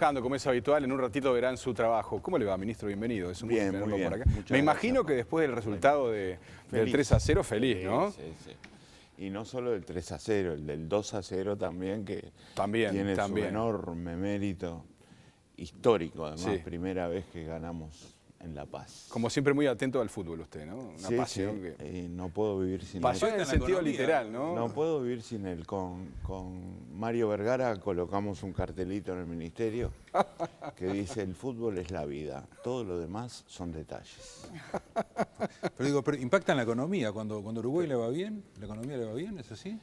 Como es habitual, en un ratito verán su trabajo. ¿Cómo le va, ministro? Bienvenido. Es un gusto Bien, tenerlo muy bien. por acá. Muchas Me imagino gracias. que después del resultado del Feliz. 3-0, feliz, Sí, ¿no? sí, sí. Y no solo del 3-0, el del 2-0 también, que También, tiene su también. enorme mérito histórico, además, Sí. primera vez que ganamos en La Paz. Como siempre, muy atento al fútbol usted, ¿no? Una Sí, pasión sí, que... y no puedo vivir sin Pasión él. en el sentido literal, ¿no? No puedo vivir sin él. Con Mario Vergara colocamos un cartelito en el ministerio que dice: el fútbol es la vida, todo lo demás son detalles. Pero impacta en la economía. Cuando Uruguay le va bien, la economía le va bien, ¿es así?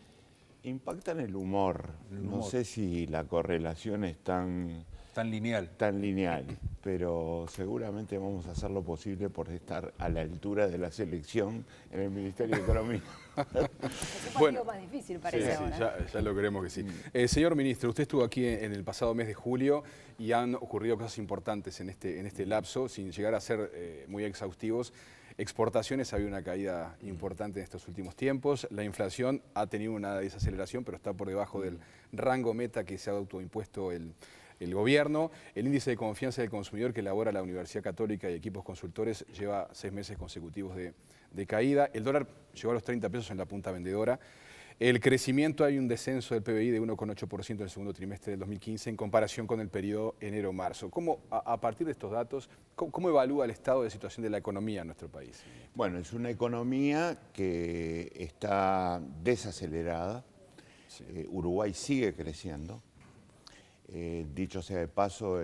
Impacta en el humor. No sé si la correlación es tan Tan lineal, pero seguramente vamos a hacer lo posible por estar a la altura de la selección en el Ministerio de Economía. Es un partido más difícil parece ahora. Ya lo creemos que sí. Señor ministro, usted estuvo aquí en el pasado mes de julio y han ocurrido cosas importantes en este lapso, sin llegar a ser muy exhaustivos. Exportaciones, había una caída importante en estos últimos tiempos. La inflación ha tenido una desaceleración, pero está por debajo del rango meta que se ha autoimpuesto el gobierno. El índice de confianza del consumidor que elabora la Universidad Católica y equipos consultores lleva 6 meses consecutivos de caída. El dólar llegó a los 30 pesos en la punta vendedora. El crecimiento, hay un descenso del PBI de 1,8% en el segundo trimestre del 2015 en comparación con el periodo enero-marzo. ¿Cómo, a partir de estos datos, cómo evalúa el estado de situación de la economía en nuestro país? Bueno, es una economía que está desacelerada. Sí. Uruguay sigue creciendo. Dicho sea de paso,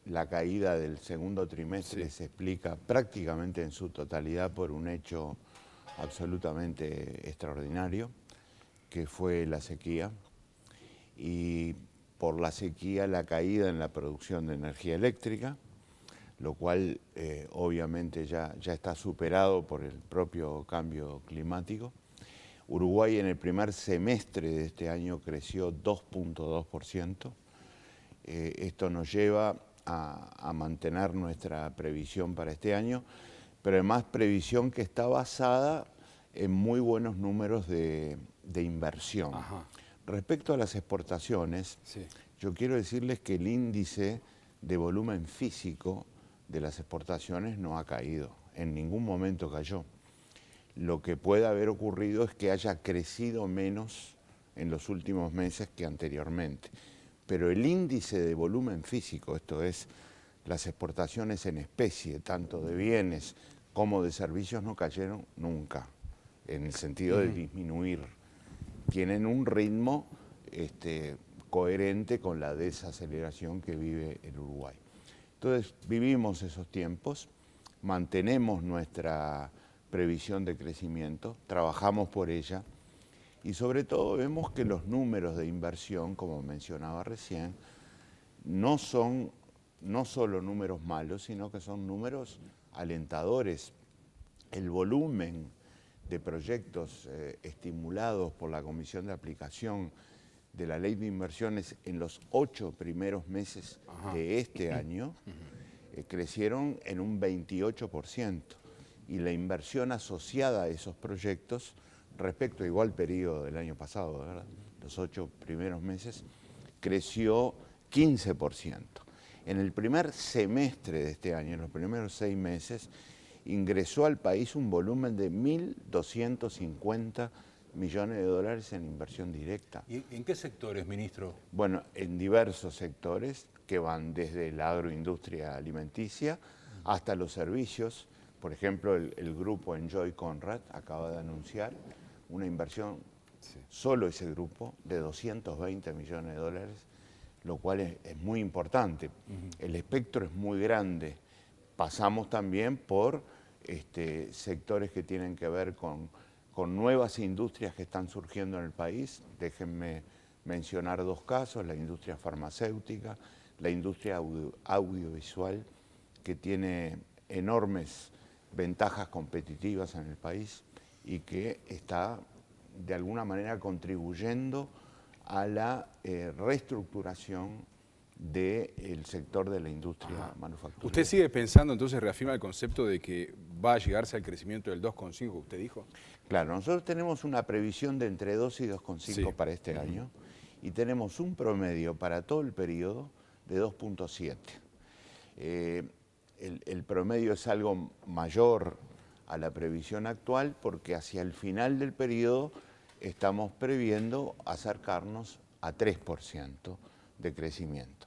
la caída del segundo trimestre se explica prácticamente en su totalidad por un hecho absolutamente extraordinario, que fue la sequía. Y por la sequía, la caída en la producción de energía eléctrica, lo cual obviamente ya está superado por el propio cambio climático. Uruguay en el primer semestre de este año creció 2,2%. Esto nos lleva a mantener nuestra previsión para este año, pero además previsión que está basada en muy buenos números de inversión. Ajá. Respecto a las exportaciones, yo quiero decirles que el índice de volumen físico de las exportaciones no ha caído, en ningún momento cayó. Lo que puede haber ocurrido es que haya crecido menos en los últimos meses que anteriormente. Pero el índice de volumen físico, esto es, las exportaciones en especie, tanto de bienes como de servicios, no cayeron nunca, en el sentido de disminuir. Tienen un ritmo coherente con la desaceleración que vive el Uruguay. Entonces, vivimos esos tiempos, mantenemos nuestra previsión de crecimiento, trabajamos por ella y sobre todo vemos que los números de inversión, como mencionaba recién, no son no solo números malos, sino que son números alentadores. El volumen de proyectos estimulados por la Comisión de Aplicación de la Ley de Inversiones en los 8 primeros meses de este año crecieron en un 28%. Y la inversión asociada a esos proyectos, respecto a igual periodo del año pasado, ¿verdad? Los 8 primeros meses, creció 15%. En el primer semestre de este año, en los primeros 6 meses, ingresó al país un volumen de 1.250 millones de dólares en inversión directa. ¿Y en qué sectores, ministro? Bueno, en diversos sectores que van desde la agroindustria alimenticia hasta los servicios. Por ejemplo, el grupo Enjoy Conrad acaba de anunciar una inversión, solo ese grupo, de 220 millones de dólares, lo cual es muy importante. El espectro es muy grande. Pasamos también por sectores que tienen que ver con nuevas industrias que están surgiendo en el país. Déjenme mencionar 2 casos: la industria farmacéutica, la industria audiovisual, que tiene enormes ventajas competitivas en el país y que está de alguna manera contribuyendo a la reestructuración del sector de la industria manufacturera. ¿Usted sigue pensando, entonces reafirma el concepto de que va a llegarse al crecimiento del 2,5, usted dijo? Claro, nosotros tenemos una previsión de entre 2 y 2,5 para este año y tenemos un promedio para todo el periodo de 2,7. El promedio es algo mayor a la previsión actual porque hacia el final del periodo estamos previendo acercarnos a 3% de crecimiento.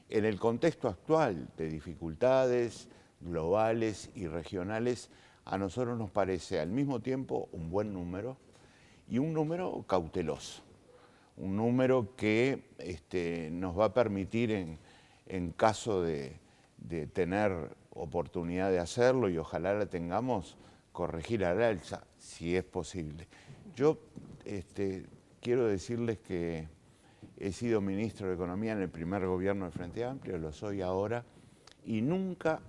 En el contexto actual de dificultades globales y regionales, a nosotros nos parece al mismo tiempo un buen número y un número cauteloso, un número que nos va a permitir en caso de tener oportunidad de hacerlo, y ojalá la tengamos, corregir al alza, si es posible. Yo quiero decirles que he sido ministro de Economía en el primer gobierno del Frente Amplio, lo soy ahora, y nunca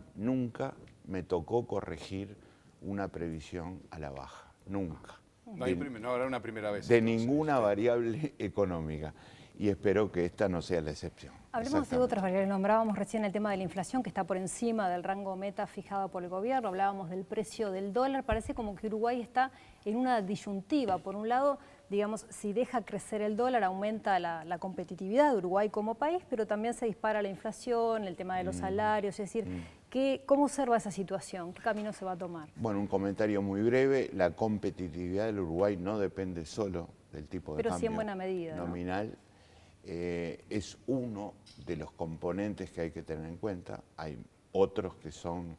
me tocó corregir una previsión a la baja, nunca. No habrá una primera vez. De entonces, ninguna variable económica, y espero que esta no sea la excepción. Hablemos de otras variables. Nombrábamos recién el tema de la inflación, que está por encima del rango meta fijado por el gobierno. Hablábamos del precio del dólar. Parece como que Uruguay está en una disyuntiva. Por un lado, digamos, si deja crecer el dólar, aumenta la competitividad de Uruguay como país, pero también se dispara la inflación, el tema de los salarios. Es decir, ¿cómo observa esa situación? ¿Qué camino se va a tomar? Bueno, un comentario muy breve. La competitividad del Uruguay no depende solo del tipo de pero cambio sí en buena medida, nominal. ¿no? Es uno de los componentes que hay que tener en cuenta. Hay otros que son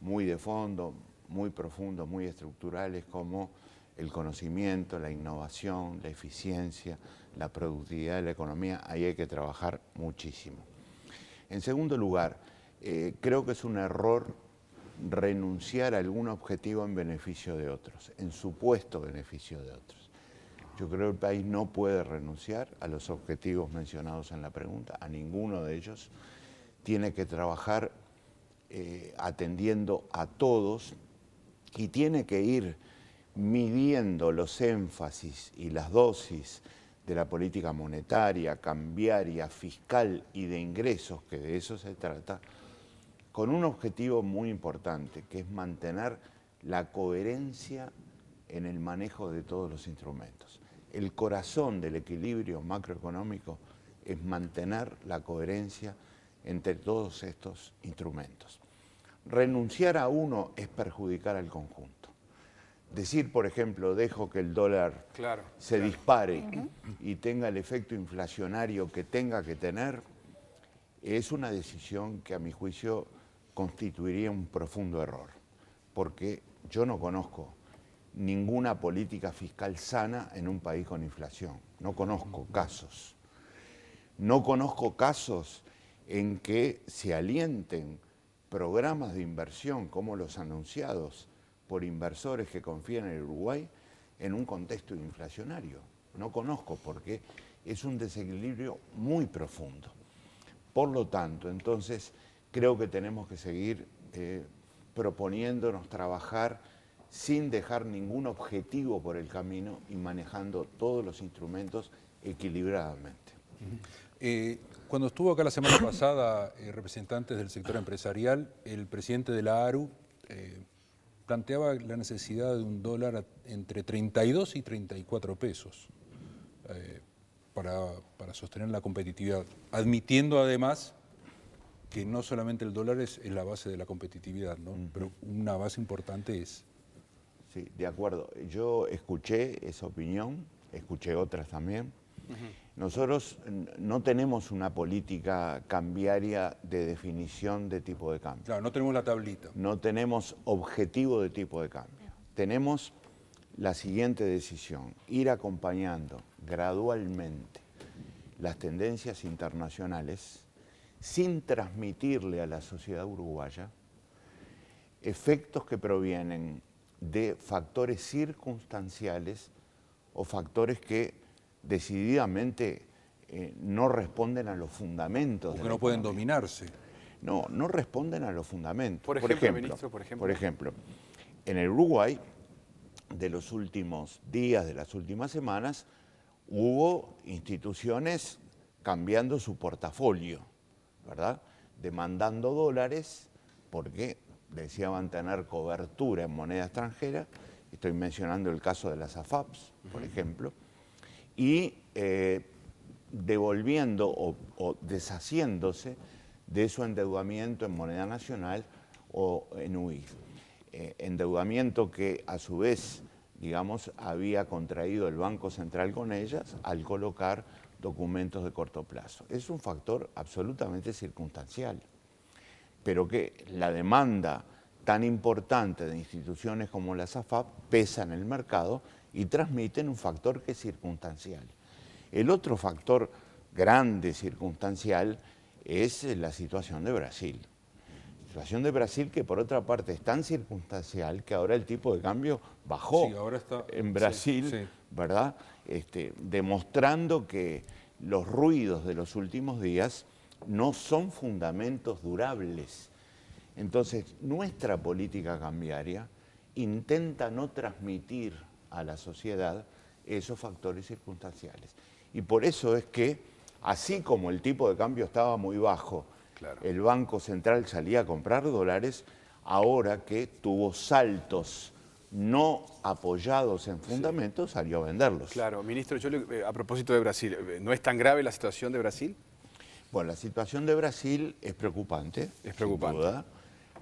muy de fondo, muy profundos, muy estructurales, como el conocimiento, la innovación, la eficiencia, la productividad de la economía. Ahí hay que trabajar muchísimo. En segundo lugar, creo que es un error renunciar a algún objetivo en beneficio de otros, en supuesto beneficio de otros. Yo creo que el país no puede renunciar a los objetivos mencionados en la pregunta, a ninguno de ellos. Tiene que trabajar atendiendo a todos y tiene que ir midiendo los énfasis y las dosis de la política monetaria, cambiaria, fiscal y de ingresos, que de eso se trata, con un objetivo muy importante, que es mantener la coherencia en el manejo de todos los instrumentos. El corazón del equilibrio macroeconómico es mantener la coherencia entre todos estos instrumentos. Renunciar a uno es perjudicar al conjunto. Decir, por ejemplo, dejo que el dólar se dispare y tenga el efecto inflacionario que tenga que tener, es una decisión que a mi juicio constituiría un profundo error, porque yo no conozco ninguna política fiscal sana en un país con inflación. No conozco casos. No conozco casos en que se alienten programas de inversión como los anunciados por inversores que confían en el Uruguay en un contexto inflacionario. No conozco, porque es un desequilibrio muy profundo. Por lo tanto, entonces, creo que tenemos que seguir proponiéndonos trabajar sin dejar ningún objetivo por el camino y manejando todos los instrumentos equilibradamente. Cuando estuvo acá la semana pasada representantes del sector empresarial, el presidente de la ARU planteaba la necesidad de un dólar entre 32 y 34 pesos para sostener la competitividad, admitiendo además que no solamente el dólar es la base de la competitividad, ¿no? Pero una base importante es... Sí, de acuerdo. Yo escuché esa opinión, escuché otras también. Nosotros no tenemos una política cambiaria de definición de tipo de cambio. Claro, no tenemos la tablita. No tenemos objetivo de tipo de cambio. Tenemos la siguiente decisión: ir acompañando gradualmente las tendencias internacionales sin transmitirle a la sociedad uruguaya efectos que provienen de factores circunstanciales o factores que decididamente no responden a los fundamentos. Porque no pueden dominarse. No responden a los fundamentos. Por ejemplo, en el Uruguay, de los últimos días, de las últimas semanas, hubo instituciones cambiando su portafolio, ¿verdad? Demandando dólares porque deseaban tener cobertura en moneda extranjera. Estoy mencionando el caso de las AFAPs, por ejemplo. Y devolviendo o deshaciéndose de su endeudamiento en moneda nacional o en UIF. Endeudamiento que a su vez, digamos, había contraído el Banco Central con ellas al colocar documentos de corto plazo. Es un factor absolutamente circunstancial, pero que la demanda tan importante de instituciones como la SAFAP pesa en el mercado y transmiten un factor que es circunstancial. El otro factor grande circunstancial es la situación de Brasil. La situación de Brasil que por otra parte es tan circunstancial que ahora el tipo de cambio bajó ahora está, en Brasil, ¿verdad? Demostrando que los ruidos de los últimos días no son fundamentos durables. Entonces, nuestra política cambiaria intenta no transmitir a la sociedad esos factores circunstanciales. Y por eso es que, así como el tipo de cambio estaba muy bajo, el Banco Central salía a comprar dólares, ahora que tuvo saltos no apoyados en fundamentos, salió a venderlos. Claro, ministro, a propósito de Brasil, ¿no es tan grave la situación de Brasil? Bueno, la situación de Brasil es preocupante. Es preocupante. Sin duda.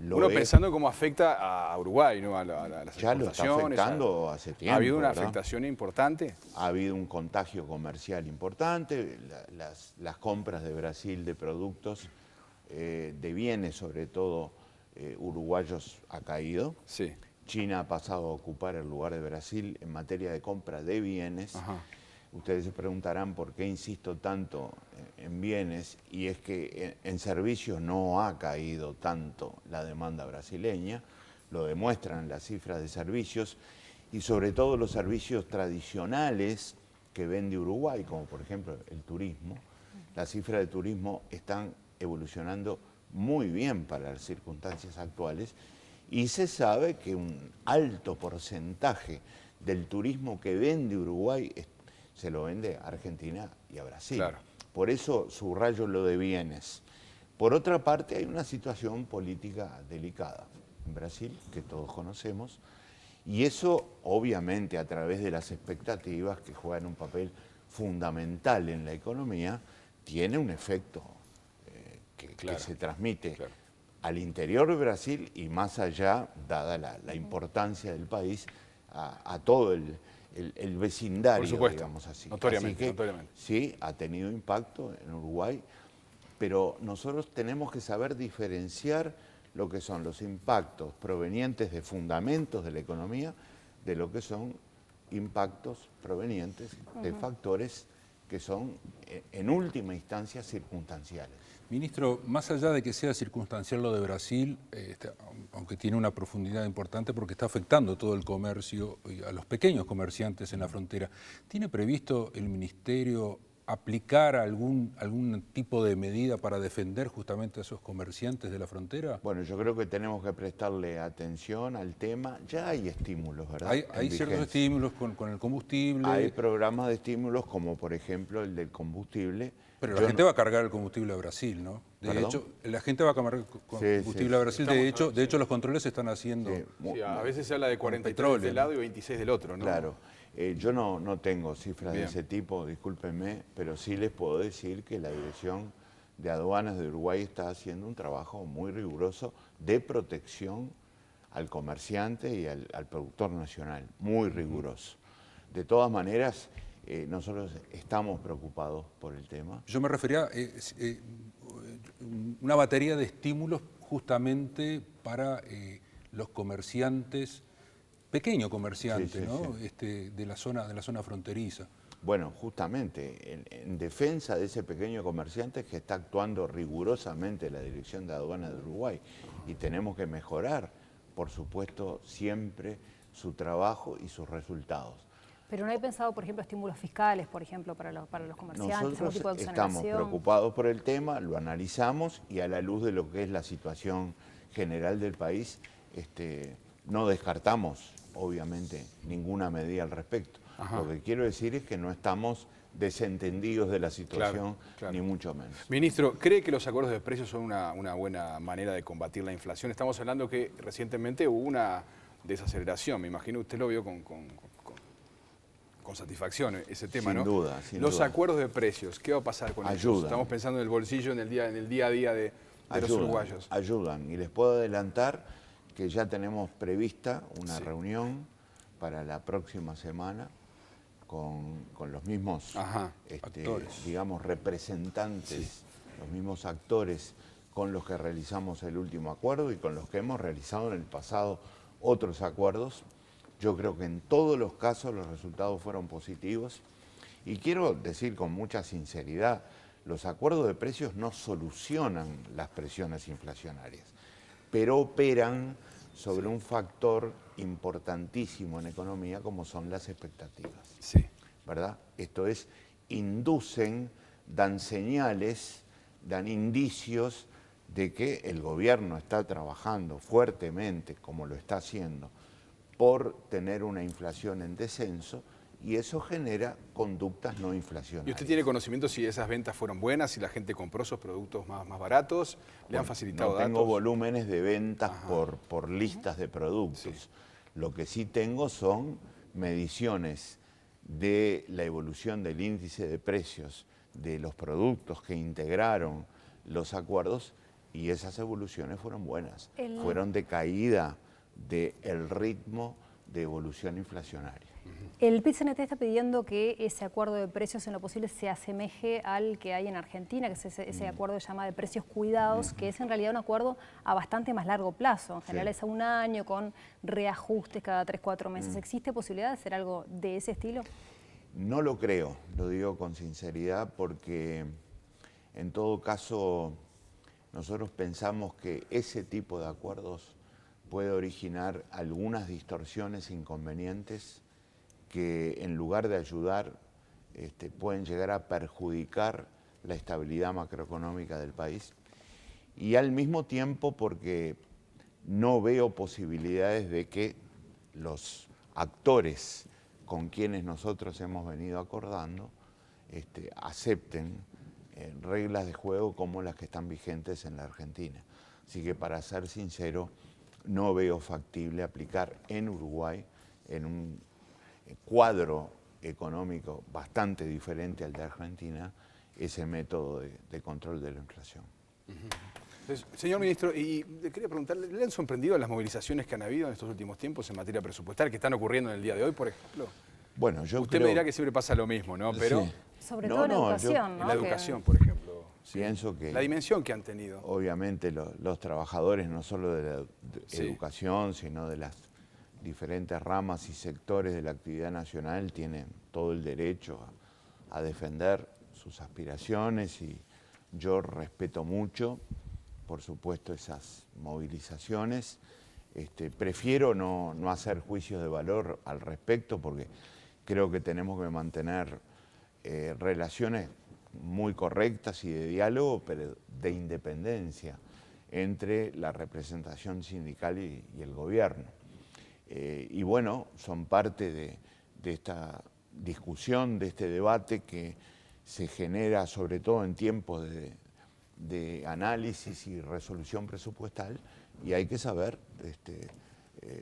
Uno pensando cómo afecta a Uruguay, ¿no? a las ya lo está afectando hace tiempo. ¿Ha habido una ¿verdad? afectación importante? Ha habido un contagio comercial importante. Las compras de Brasil de productos, de bienes sobre todo uruguayos, ha caído. Sí. China ha pasado a ocupar el lugar de Brasil en materia de compra de bienes. Ajá. Ustedes se preguntarán por qué insisto tanto en bienes, y es que en servicios no ha caído tanto la demanda brasileña, lo demuestran las cifras de servicios, y sobre todo los servicios tradicionales que vende Uruguay, como por ejemplo el turismo. Las cifras de turismo están evolucionando muy bien para las circunstancias actuales, y se sabe que un alto porcentaje del turismo que vende Uruguay se lo vende a Argentina y a Brasil. Claro. Por eso subrayo lo de bienes. Por otra parte, hay una situación política delicada en Brasil, que todos conocemos, y eso obviamente a través de las expectativas que juegan un papel fundamental en la economía, tiene un efecto que se transmite al interior de Brasil y más allá, dada la importancia del país, a todo el vecindario, por supuesto, digamos así. Notoriamente, Así que, notoriamente. sí, ha tenido impacto en Uruguay, pero nosotros tenemos que saber diferenciar lo que son los impactos provenientes de fundamentos de la economía de lo que son impactos provenientes de factores que son, en última instancia, circunstanciales. Ministro, más allá de que sea circunstancial lo de Brasil, aunque tiene una profundidad importante porque está afectando todo el comercio y a los pequeños comerciantes en la frontera, ¿tiene previsto el Ministerio aplicar algún tipo de medida para defender justamente a esos comerciantes de la frontera? Bueno, yo creo que tenemos que prestarle atención al tema. Ya hay estímulos, ¿verdad? Hay ciertos estímulos con el combustible. Hay programas de estímulos como por ejemplo el del combustible. Pero la gente va a cargar el combustible a Brasil, ¿no? De hecho, la gente va a cargar combustible a Brasil. De hecho, los controles se están haciendo. Sí, a veces se habla de 43 de un lado y 26 del otro, ¿no? Claro. Yo no tengo cifras de ese tipo, discúlpenme, pero sí les puedo decir que la Dirección de Aduanas de Uruguay está haciendo un trabajo muy riguroso de protección al comerciante y al productor nacional, muy riguroso. De todas maneras, nosotros estamos preocupados por el tema. Yo me refería a una batería de estímulos justamente para los comerciantes, pequeños comerciantes, ¿no? De la zona fronteriza. Bueno, justamente en defensa de ese pequeño comerciante es que está actuando rigurosamente la Dirección de Aduanas de Uruguay, y tenemos que mejorar, por supuesto, siempre su trabajo y sus resultados. Pero no hay pensado, por ejemplo, estímulos fiscales, por ejemplo, para los comerciantes, algún nosotros tipo de estamos exoneración. preocupados por el tema, lo analizamos y a la luz de lo que es la situación general del país, no descartamos, obviamente, ninguna medida al respecto. Lo que quiero decir es que no estamos desentendidos de la situación, ni mucho menos. Ministro, ¿cree que los acuerdos de precios son una buena manera de combatir la inflación? Estamos hablando que recientemente hubo una desaceleración, me imagino usted lo vio con con satisfacción ese tema, Sin ¿no? duda, sin Los duda. acuerdos de precios, ¿qué va a pasar con ellos? Ayudan. Estamos pensando en el bolsillo, en el día a día de los uruguayos. Ayudan. Y les puedo adelantar que ya tenemos prevista una Sí. reunión para la próxima semana con los mismos actores, digamos, representantes, los mismos actores con los que realizamos el último acuerdo y con los que hemos realizado en el pasado otros acuerdos. Yo creo que en todos los casos los resultados fueron positivos y quiero decir con mucha sinceridad, los acuerdos de precios no solucionan las presiones inflacionarias, pero operan sobre un factor importantísimo en economía como son las expectativas. Sí. ¿Verdad? Esto es, inducen, dan señales, dan indicios de que el gobierno está trabajando fuertemente, como lo está haciendo, por tener una inflación en descenso, y eso genera conductas no inflacionarias. ¿Y usted tiene conocimiento si esas ventas fueron buenas, si la gente compró esos productos más baratos? ¿Le han facilitado No tengo datos? volúmenes de ventas por listas de productos. Sí. Lo que sí tengo son mediciones de la evolución del índice de precios de los productos que integraron los acuerdos, y esas evoluciones fueron buenas. Fueron de caída del ritmo de evolución inflacionaria. El PIT-CNT está pidiendo que ese acuerdo de precios en lo posible se asemeje al que hay en Argentina, que es ese acuerdo que se llama de precios cuidados, que es en realidad un acuerdo a bastante más largo plazo. En general es a un año con reajustes cada 3-4 meses. ¿Existe posibilidad de hacer algo de ese estilo? No lo creo, lo digo con sinceridad, porque en todo caso nosotros pensamos que ese tipo de acuerdos puede originar algunas distorsiones inconvenientes que en lugar de ayudar pueden llegar a perjudicar la estabilidad macroeconómica del país, y al mismo tiempo porque no veo posibilidades de que los actores con quienes nosotros hemos venido acordando acepten reglas de juego como las que están vigentes en la Argentina. Así que, para ser sincero, no veo factible aplicar en Uruguay, en un cuadro económico bastante diferente al de Argentina, ese método de control de la inflación. Entonces, señor ministro, y quería preguntarle, ¿le han sorprendido las movilizaciones que han habido en estos últimos tiempos en materia presupuestaria, que están ocurriendo en el día de hoy, por ejemplo? Bueno, yo Usted me dirá que siempre pasa lo mismo, ¿no? Pero Sí. Sobre todo en educación, ¿no? en la educación, por ejemplo. Pienso que La dimensión que han tenido. obviamente los trabajadores, no solo de la Sí. educación, sino de las diferentes ramas y sectores de la actividad nacional, tienen todo el derecho a defender sus aspiraciones, y yo respeto mucho, por supuesto, esas movilizaciones. Prefiero no hacer juicios de valor al respecto, porque creo que tenemos que mantener relaciones muy correctas y de diálogo, pero de independencia entre la representación sindical y el gobierno. Y bueno, son parte de esta discusión, de este debate que se genera sobre todo en tiempos de análisis y resolución presupuestal, y hay que saber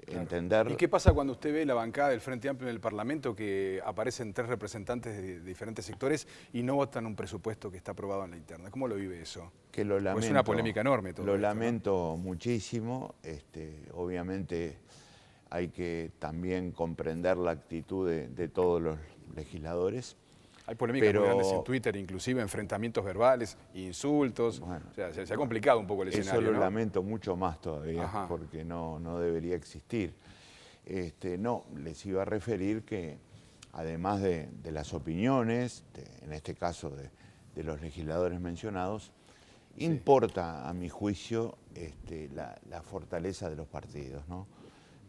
entender. ¿Y qué pasa cuando usted ve la bancada del Frente Amplio en el Parlamento, que aparecen 3 representantes de diferentes sectores y no votan un presupuesto que está aprobado en la interna? ¿Cómo lo vive eso? Que lo lamento. Pues es una polémica enorme todo Lo esto, ¿no? lamento muchísimo. Obviamente hay que también comprender la actitud de todos los legisladores. Hay polémicas muy grandes en Twitter, inclusive enfrentamientos verbales, insultos. Bueno, o sea, se ha complicado un poco el escenario, eso lo ¿no? lamento mucho más todavía, Ajá. porque no debería existir. No, les iba a referir que además de las opiniones, en este caso de los legisladores mencionados, importa, a mi juicio, la fortaleza de los partidos, ¿no?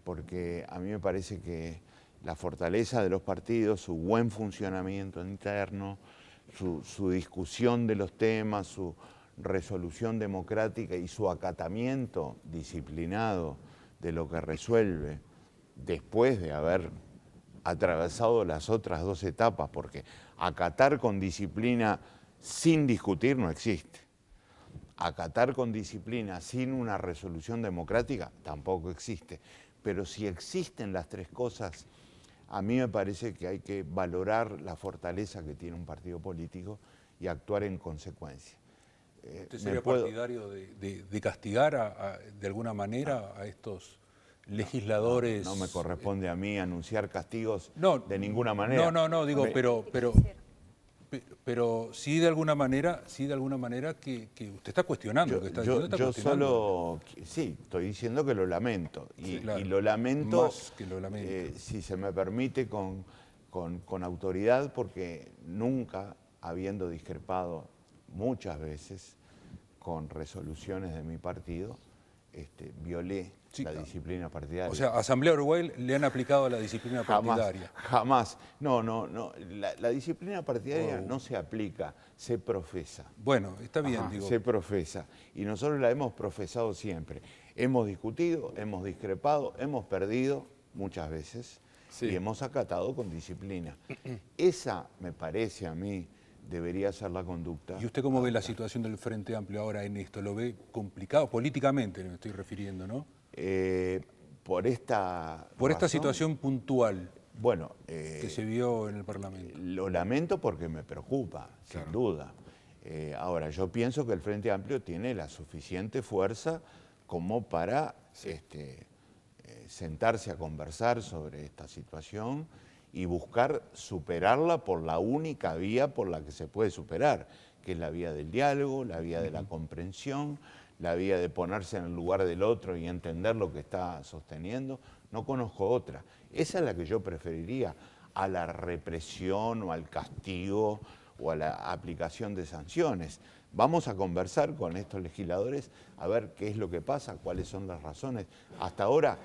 Porque a mí me parece que la fortaleza de los partidos, su buen funcionamiento interno, su discusión de los temas, su resolución democrática y su acatamiento disciplinado de lo que resuelve, después de haber atravesado las otras 2 etapas, porque acatar con disciplina sin discutir no existe. Acatar con disciplina sin una resolución democrática tampoco existe. Pero si existen las 3 cosas, a mí me parece que hay que valorar la fortaleza que tiene un partido político y actuar en consecuencia. ¿Usted sería partidario de castigar de alguna manera a estos legisladores? No me corresponde a mí anunciar castigos No, de ninguna manera. No, digo, pero sí de alguna manera que usted está cuestionando lo que está diciendo. Yo solo, sí, estoy diciendo que lo lamento. Sí, claro. Y lo lamento, Más que lo lamento. si se me permite, con autoridad, porque nunca, habiendo discrepado muchas veces con resoluciones de mi partido, violé la disciplina partidaria. O sea, a Asamblea Uruguay le han aplicado la disciplina partidaria. Jamás. No. La disciplina partidaria no se aplica, se profesa. Bueno, está bien, digo. Se profesa. Y nosotros la hemos profesado siempre. Hemos discutido, hemos discrepado, hemos perdido muchas veces y hemos acatado con disciplina. Esa, me parece a mí, debería ser la conducta. ¿Y usted cómo ve la situación del Frente Amplio ahora en esto? ¿Lo ve complicado? Políticamente me estoy refiriendo, ¿no? Por esta situación puntual, bueno, que se vio en el Parlamento. Lo lamento porque me preocupa, sin duda. Ahora, yo pienso que el Frente Amplio tiene la suficiente fuerza como para sentarse a conversar sobre esta situación y buscar superarla por la única vía por la que se puede superar, que es la vía del diálogo, la vía de la comprensión, la vía de ponerse en el lugar del otro y entender lo que está sosteniendo. No conozco otra. Esa es la que yo preferiría a la represión o al castigo o a la aplicación de sanciones. Vamos a conversar con estos legisladores a ver qué es lo que pasa, cuáles son las razones. Hasta ahora,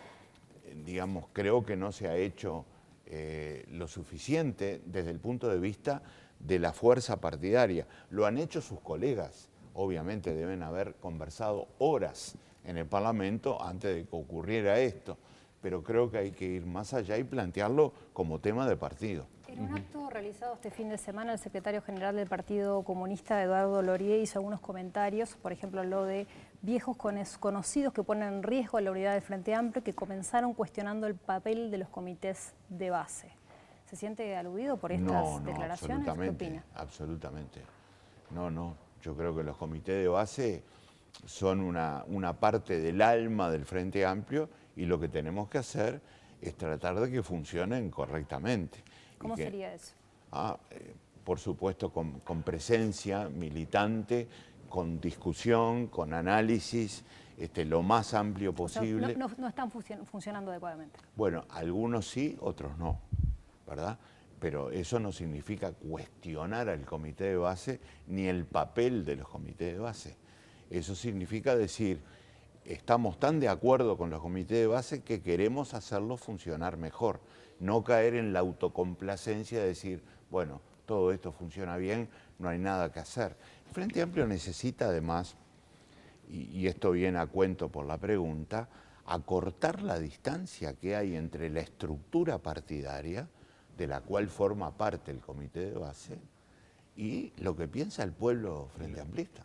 digamos, creo que no se ha hecho lo suficiente desde el punto de vista de la fuerza partidaria. Lo han hecho sus colegas. Obviamente deben haber conversado horas en el Parlamento antes de que ocurriera esto, pero creo que hay que ir más allá y plantearlo como tema de partido. En un acto realizado este fin de semana, el secretario general del Partido Comunista, Eduardo Lorier, hizo algunos comentarios, por ejemplo, lo de viejos conocidos que ponen en riesgo la unidad del Frente Amplio, que comenzaron cuestionando el papel de los comités de base. ¿Se siente aludido por estas declaraciones? ¿Qué opina? Absolutamente. No. Yo creo que los comités de base son una parte del alma del Frente Amplio y lo que tenemos que hacer es tratar de que funcionen correctamente. ¿Cómo sería eso? Por supuesto, con presencia militante, con discusión, con análisis, lo más amplio posible. O sea, no están funcionando adecuadamente. Bueno, algunos sí, otros no, ¿verdad? Pero eso no significa cuestionar al comité de base ni el papel de los comités de base. Eso significa decir, estamos tan de acuerdo con los comités de base que queremos hacerlos funcionar mejor. No caer en la autocomplacencia de decir, bueno, todo esto funciona bien, no hay nada que hacer. El Frente Amplio necesita además, y esto viene a cuento por la pregunta, acortar la distancia que hay entre la estructura partidaria, de la cual forma parte el comité de base, y lo que piensa el pueblo frente amplista.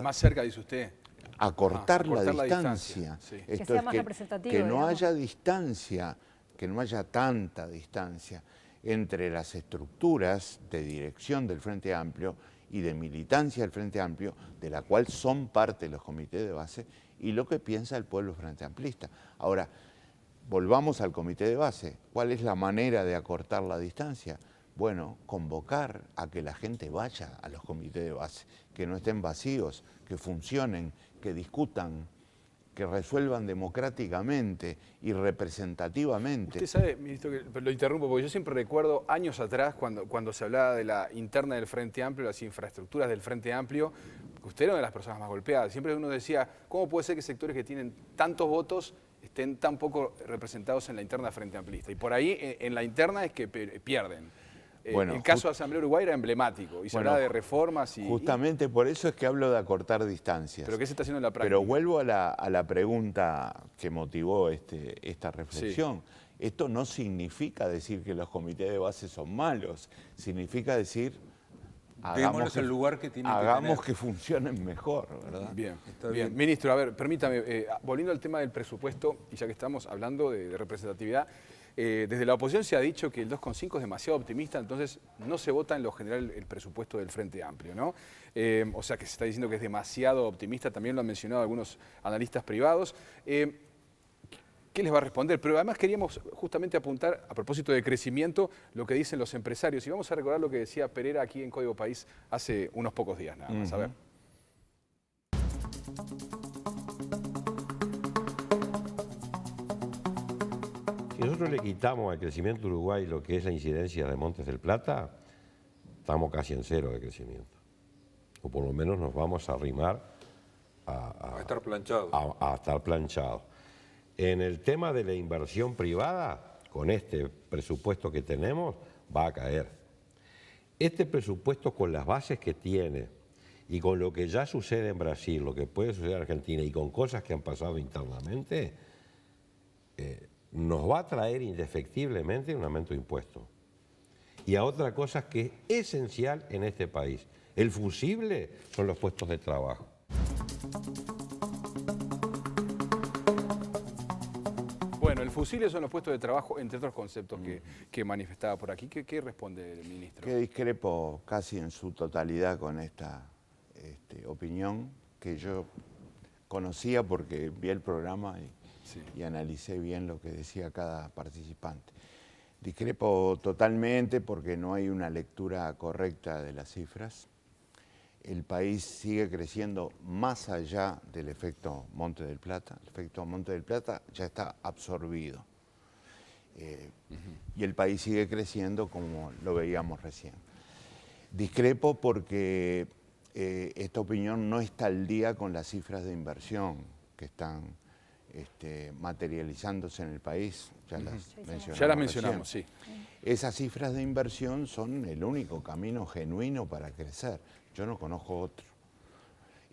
Más cerca, dice usted. Acortar la distancia. Sí. Esto que sea es más representativo. Que no haya distancia, que no haya tanta distancia entre las estructuras de dirección del Frente Amplio y de militancia del Frente Amplio, de la cual son parte los comités de base, y lo que piensa el pueblo frente amplista. Ahora, volvamos al comité de base. ¿Cuál es la manera de acortar la distancia? Bueno, convocar a que la gente vaya a los comités de base, que no estén vacíos, que funcionen, que discutan, que resuelvan democráticamente y representativamente. Usted sabe, ministro, que lo interrumpo, porque yo siempre recuerdo años atrás, cuando se hablaba de la interna del Frente Amplio, las infraestructuras del Frente Amplio, usted era una de las personas más golpeadas. Siempre uno decía, ¿cómo puede ser que sectores que tienen tantos votos estén tan poco representados en la interna del Frente Amplista? Y por ahí, en la interna es que pierden. Bueno, el caso de Asamblea Uruguay era emblemático y se hablaba de reformas y... Justamente por eso es que hablo de acortar distancias. ¿Pero qué se está haciendo en la práctica? Pero vuelvo a la pregunta que motivó esta reflexión. Sí. Esto no significa decir que los comités de base son malos, significa decir... Hagamos el lugar que tienen que funcionen mejor, ¿verdad? Bien, está bien. Ministro, a ver, permítame, volviendo al tema del presupuesto, y ya que estamos hablando de representatividad, Desde la oposición se ha dicho que el 2,5 es demasiado optimista, entonces no se vota en lo general el presupuesto del Frente Amplio, ¿no? O sea que se está diciendo que es demasiado optimista, también lo han mencionado algunos analistas privados. ¿Qué les va a responder? Pero además queríamos justamente apuntar, a propósito de crecimiento, lo que dicen los empresarios. Y vamos a recordar lo que decía Pereira aquí en Código País hace unos pocos días nada más. A ver. Si nosotros le quitamos al crecimiento de Uruguay lo que es la incidencia de Montes del Plata, estamos casi en cero de crecimiento. O por lo menos nos vamos a arrimar a estar planchado. A estar planchados. En el tema de la inversión privada, con este presupuesto que tenemos, va a caer. Este presupuesto, con las bases que tiene y con lo que ya sucede en Brasil, lo que puede suceder en Argentina y con cosas que han pasado internamente, nos va a traer indefectiblemente un aumento de impuestos. Y a otra cosa que es esencial en este país. El fusible son los puestos de trabajo. Bueno, el fusible son los puestos de trabajo, entre otros conceptos que manifestaba por aquí. ¿Qué responde el ministro? Que discrepo casi en su totalidad con esta opinión que yo conocía porque vi el programa y analicé bien lo que decía cada participante. Discrepo totalmente porque no hay una lectura correcta de las cifras. El país sigue creciendo más allá del efecto Monte del Plata. El efecto Monte del Plata ya está absorbido. Y el país sigue creciendo como lo veíamos recién. Discrepo porque esta opinión no está al día con las cifras de inversión que están materializándose en el país. Ya las mencionamos, sí. Esas cifras de inversión son el único camino genuino para crecer. Yo no conozco otro.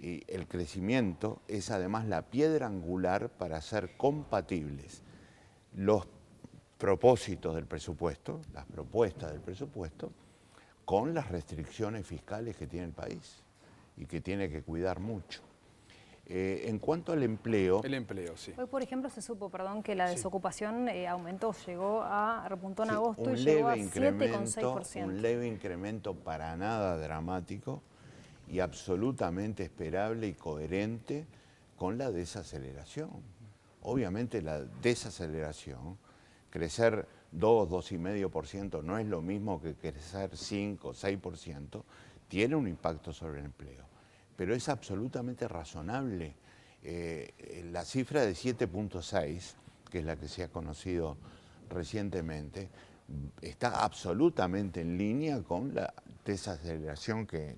Y el crecimiento es además la piedra angular para hacer compatibles los propósitos del presupuesto, las propuestas del presupuesto, con las restricciones fiscales que tiene el país y que tiene que cuidar mucho. En cuanto al empleo... El empleo, sí. Hoy, por ejemplo, se supo, que la desocupación aumentó, repuntó en Sí, agosto y llegó a 7,6%. Un leve incremento para nada dramático y absolutamente esperable y coherente con la desaceleración. Obviamente la desaceleración, crecer 2,5% no es lo mismo que crecer 5, 6%, tiene un impacto sobre el empleo. Pero es absolutamente razonable. La cifra de 7,6, que es la que se ha conocido recientemente, está absolutamente en línea con la desaceleración que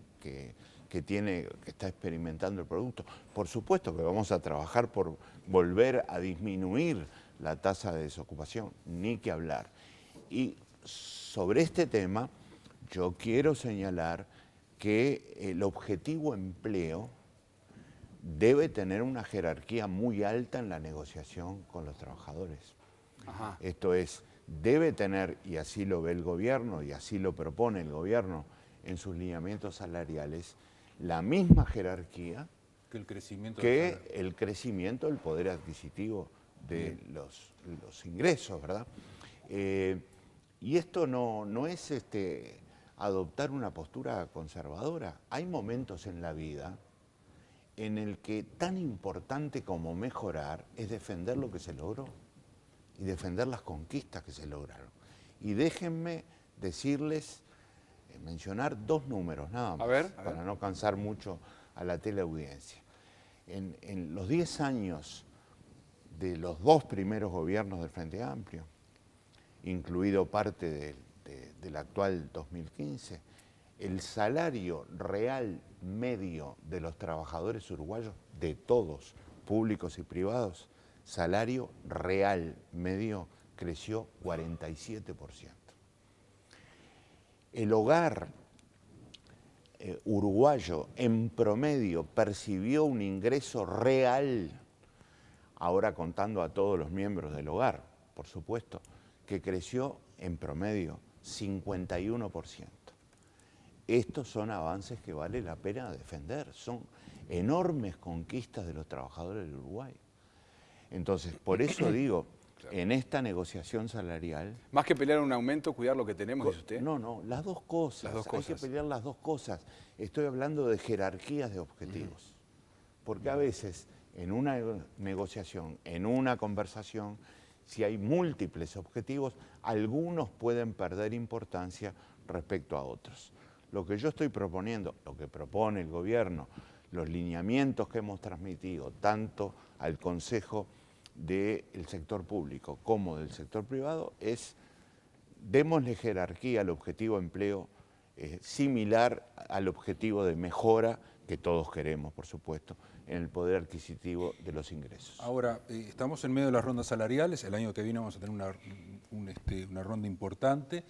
está experimentando el producto. Por supuesto que vamos a trabajar por volver a disminuir la tasa de desocupación, ni que hablar. Y sobre este tema, yo quiero señalar que el objetivo empleo debe tener una jerarquía muy alta en la negociación con los trabajadores. Ajá. Esto es, debe tener, y así lo ve el gobierno, y así lo propone el gobierno en sus lineamientos salariales, la misma jerarquía que el crecimiento del poder adquisitivo de los ingresos, ¿verdad? Y esto no es adoptar una postura conservadora. Hay momentos en la vida en el que tan importante como mejorar es defender lo que se logró y defender las conquistas que se lograron. Y déjenme decirles, mencionar dos números nada más, para no cansar mucho a la teleaudiencia. En los 10 años de los dos primeros gobiernos del Frente Amplio, incluido parte del actual 2015, el salario real medio de los trabajadores uruguayos, de todos, públicos y privados, salario real medio creció 47%. El hogar uruguayo en promedio percibió un ingreso real, ahora contando a todos los miembros del hogar, por supuesto, que creció en promedio 51%. Estos son avances que vale la pena defender, son enormes conquistas de los trabajadores del Uruguay. Entonces, por eso digo, en esta negociación salarial. Más que pelear un aumento, cuidar lo que tenemos, dice usted. No, las dos cosas. Las dos Hay que cosas. pelear las dos cosas. Estoy hablando de jerarquías de objetivos. Porque a veces en una negociación, en una conversación, si hay múltiples objetivos, algunos pueden perder importancia respecto a otros. Lo que yo estoy proponiendo, lo que propone el gobierno, los lineamientos que hemos transmitido tanto al Consejo del sector público como del sector privado es démosle jerarquía al objetivo de empleo similar al objetivo de mejora que todos queremos, por supuesto, en el poder adquisitivo de los ingresos. Ahora, estamos en medio de las rondas salariales, el año que viene vamos a tener una ronda importante,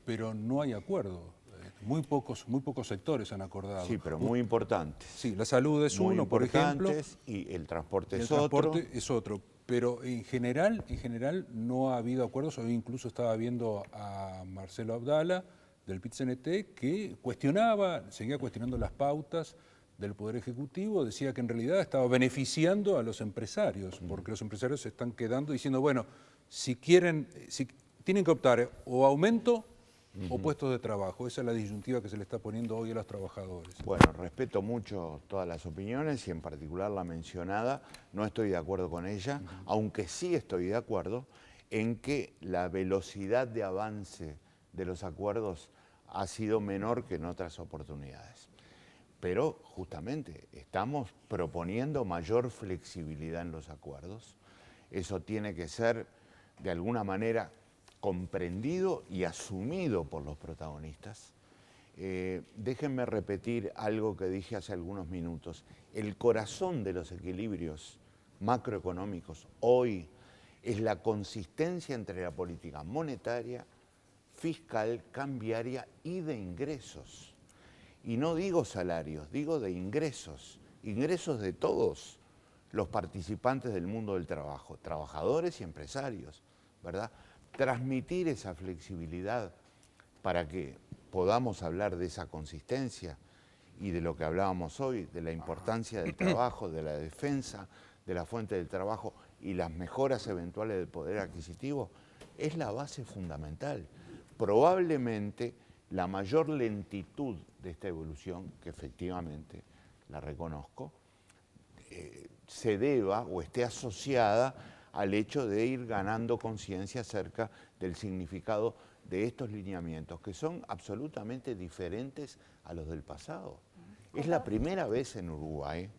pero no hay acuerdo. Muy pocos sectores han acordado. Sí, pero muy importantes. Sí, la salud es muy uno, por ejemplo. Y el transporte El es otro. transporte es otro. Pero en general no ha habido acuerdos. Hoy incluso estaba viendo a Marcelo Abdala del PIT-CNT que seguía cuestionando las pautas del Poder Ejecutivo, decía que en realidad estaba beneficiando a los empresarios, porque los empresarios se están quedando diciendo, bueno, si tienen que optar o aumento o puestos de trabajo. Esa es la disyuntiva que se le está poniendo hoy a los trabajadores. Bueno, respeto mucho todas las opiniones y en particular la mencionada, no estoy de acuerdo con ella, aunque sí estoy de acuerdo en que la velocidad de avance de los acuerdos ha sido menor que en otras oportunidades. Pero justamente estamos proponiendo mayor flexibilidad en los acuerdos. Eso tiene que ser de alguna manera comprendido y asumido por los protagonistas. Déjenme repetir algo que dije hace algunos minutos. El corazón de los equilibrios macroeconómicos hoy es la consistencia entre la política monetaria, fiscal, cambiaria y de ingresos. Y no digo salarios, digo de ingresos, ingresos de todos los participantes del mundo del trabajo, trabajadores y empresarios, ¿verdad? Transmitir esa flexibilidad para que podamos hablar de esa consistencia y de lo que hablábamos hoy, de la importancia del trabajo, de la defensa de la fuente del trabajo y las mejoras eventuales del poder adquisitivo, es la base fundamental. Probablemente la mayor lentitud de esta evolución, que efectivamente la reconozco, se deba o esté asociada al hecho de ir ganando conciencia acerca del significado de estos lineamientos, que son absolutamente diferentes a los del pasado. Es la primera vez en Uruguay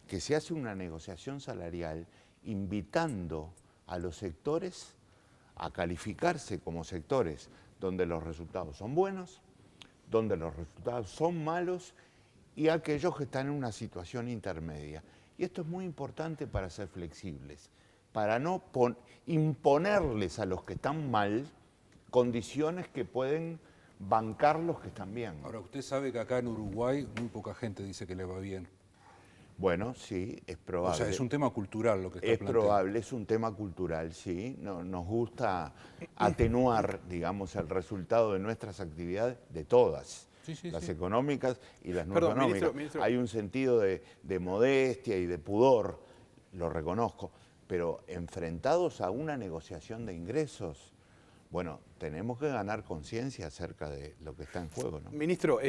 que se hace una negociación salarial invitando a los sectores a calificarse como sectores donde los resultados son buenos, donde los resultados son malos y aquellos que están en una situación intermedia. Y esto es muy importante para ser flexibles, para no imponerles a los que están mal condiciones que pueden bancar los que están bien. Ahora, usted sabe que acá en Uruguay muy poca gente dice que le va bien. Bueno, sí, es probable. O sea, es un tema cultural lo que está Es planteando. probable, es un tema cultural, sí. Nos gusta atenuar, digamos, el resultado de nuestras actividades, de todas, las económicas y las no económicas. Ministro. Hay un sentido de modestia y de pudor, lo reconozco, pero enfrentados a una negociación de ingresos, bueno, tenemos que ganar conciencia acerca de lo que está en juego, ¿no? Ministro,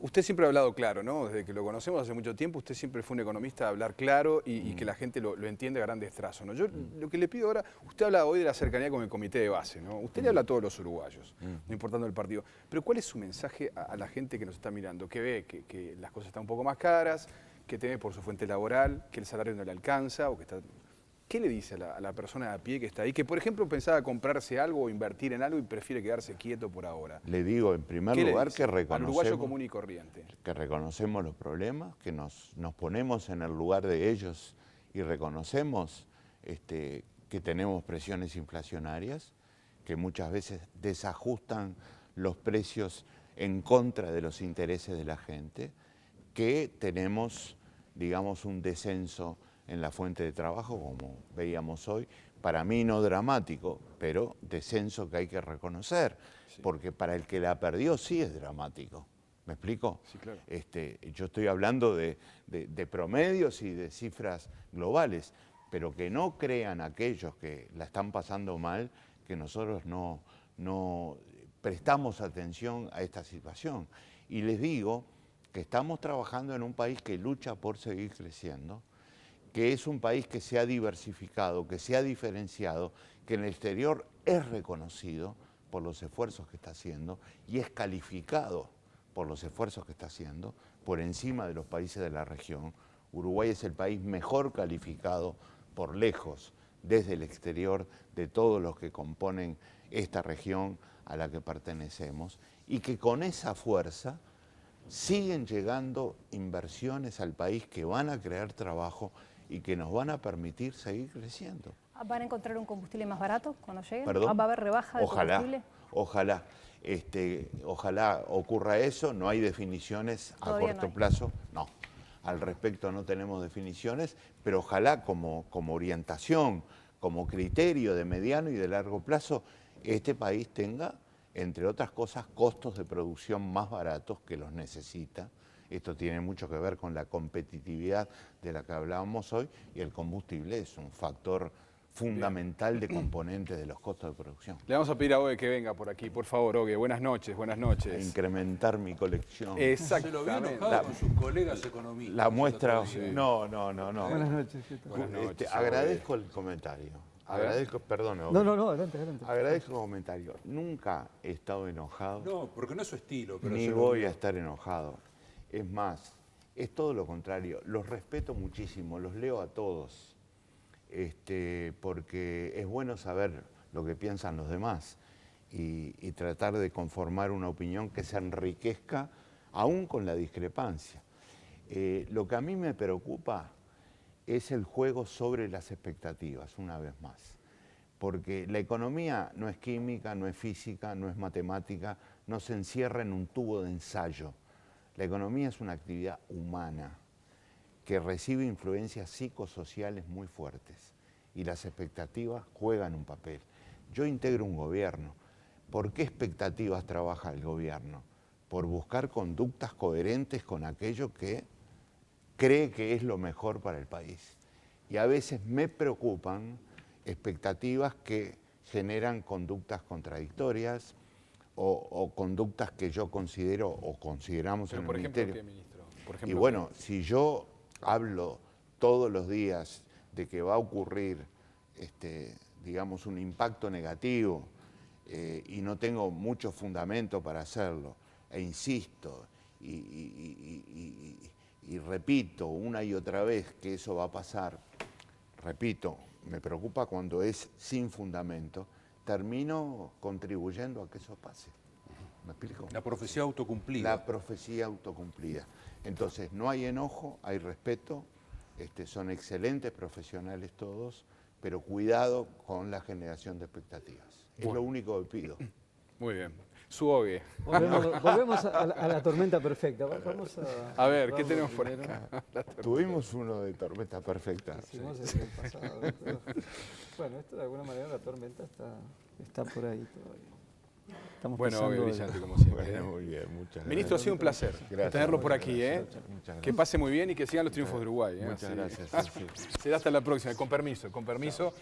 usted siempre ha hablado claro, ¿no? Desde que lo conocemos hace mucho tiempo, usted siempre fue un economista de hablar claro y que la gente lo entiende a grandes trazos, ¿no? Yo lo que le pido ahora, usted habla hoy de la cercanía con el comité de base, ¿no? Usted le habla a todos los uruguayos, no importando el partido. Pero ¿cuál es su mensaje a la gente que nos está mirando, que ve que las cosas están un poco más caras, que teme por su fuente laboral, que el salario no le alcanza o que está... ¿Qué le dice a la persona de a pie que está ahí, que por ejemplo pensaba comprarse algo o invertir en algo y prefiere quedarse quieto por ahora? Le digo, en primer lugar, que al uruguayo común y corriente. Que reconocemos los problemas, que nos ponemos en el lugar de ellos y reconocemos que tenemos presiones inflacionarias, que muchas veces desajustan los precios en contra de los intereses de la gente, que tenemos, digamos, un descenso en la fuente de trabajo, como veíamos hoy, para mí no dramático, pero descenso que hay que reconocer, porque para el que la perdió sí es dramático. ¿Me explico? Sí, claro. Yo estoy hablando de promedios y de cifras globales, pero que no crean aquellos que la están pasando mal que nosotros no prestamos atención a esta situación. Y les digo que estamos trabajando en un país que lucha por seguir creciendo, que es un país que se ha diversificado, que se ha diferenciado, que en el exterior es reconocido por los esfuerzos que está haciendo y es calificado por los esfuerzos que está haciendo por encima de los países de la región. Uruguay es el país mejor calificado por lejos desde el exterior de todos los que componen esta región a la que pertenecemos y que con esa fuerza siguen llegando inversiones al país que van a crear trabajo y que nos van a permitir seguir creciendo. ¿Van a encontrar un combustible más barato cuando lleguen? ¿Perdón? ¿Va a haber rebaja de combustible? Ojalá ocurra eso, no hay definiciones a Todavía corto no hay. plazo, no. Al respecto no tenemos definiciones, pero ojalá como orientación, como criterio de mediano y de largo plazo, este país tenga, entre otras cosas, costos de producción más baratos que los necesita. Esto tiene mucho que ver con la competitividad de la que hablábamos hoy y el combustible es un factor fundamental de componentes de los costos de producción. Le vamos a pedir a Ogue que venga por aquí, por favor, Ogue. Buenas noches, buenas A noches. incrementar mi colección. Se lo vio enojado con sus colegas economistas. La muestra... Sí. No. Buenas noches. ¿Qué tal? Buenas noches, Agradezco el comentario. Agradezco, perdón. No, adelante. Agradezco el comentario. Nunca he estado enojado, No, porque no es su estilo. Pero ni se lo voy vio. a estar enojado. Es más, es todo lo contrario. Los respeto muchísimo, los leo a todos, porque es bueno saber lo que piensan los demás y tratar de conformar una opinión que se enriquezca aún con la discrepancia. Lo que a mí me preocupa es el juego sobre las expectativas, una vez más. Porque la economía no es química, no es física, no es matemática, no se encierra en un tubo de ensayo. La economía es una actividad humana que recibe influencias psicosociales muy fuertes y las expectativas juegan un papel. Yo integro un gobierno. ¿Por qué expectativas trabaja el gobierno? Por buscar conductas coherentes con aquello que cree que es lo mejor para el país. Y a veces me preocupan expectativas que generan conductas contradictorias o conductas que yo considero o consideramos Pero, en el por ejemplo, Ministerio. ¿qué, ministro? Por Y ejemplo, bueno, si yo hablo todos los días de que va a ocurrir, digamos, un impacto negativo y no tengo mucho fundamento para hacerlo, e insisto y repito una y otra vez que eso va a pasar, repito, me preocupa cuando es sin fundamento, termino contribuyendo a que eso pase. ¿Me explico? La profecía autocumplida. La profecía autocumplida. Entonces, no hay enojo, hay respeto, son excelentes profesionales todos, pero cuidado con la generación de expectativas. Es lo único que pido. muy bien. Su Ogue. Volvemos a la tormenta perfecta. Vamos A ver, ¿qué vamos tenemos por primero. acá? Tuvimos uno de tormenta perfecta. Hicimos el pasado, pero, bueno, esto de alguna manera la tormenta está por ahí todavía. Estamos Bueno, Ogue, pisando brillante como siempre. Bueno, muy bien, muchas gracias. Ministro, ha sido un placer Gracias, tenerlo por muchas aquí. gracias, muchas Que gracias. pase muy bien y que sigan los triunfos de Uruguay. Muchas Así. gracias. Sí. Será hasta la próxima. Con permiso, con permiso.